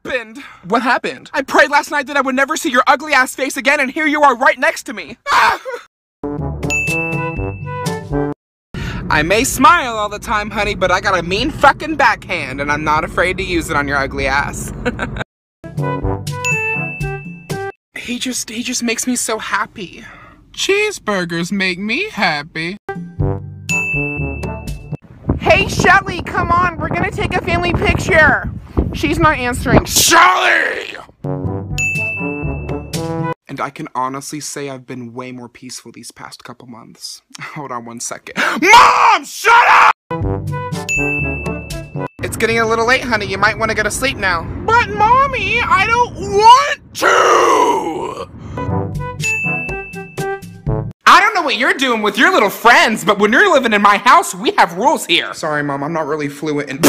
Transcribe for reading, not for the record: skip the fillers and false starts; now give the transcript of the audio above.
happened? What happened? I prayed last night that I would never see your ugly ass face again, and here you are right next to me. I may smile all the time, honey, but I got a mean fucking backhand, and I'm not afraid to use it on your ugly ass. He just makes me so happy. Cheeseburgers make me happy. Hey, Shelly, come on, we're gonna take a family picture. She's not answering. Shelly! And I can honestly say I've been way more peaceful these past couple months. Hold on one second. Mom, shut up! It's getting a little late, honey. You might want to go to sleep now. But, Mommy, I don't want to! I don't know what you're doing with your little friends, but when you're living in my house, we have rules here. Sorry, Mom, I'm not really fluent in...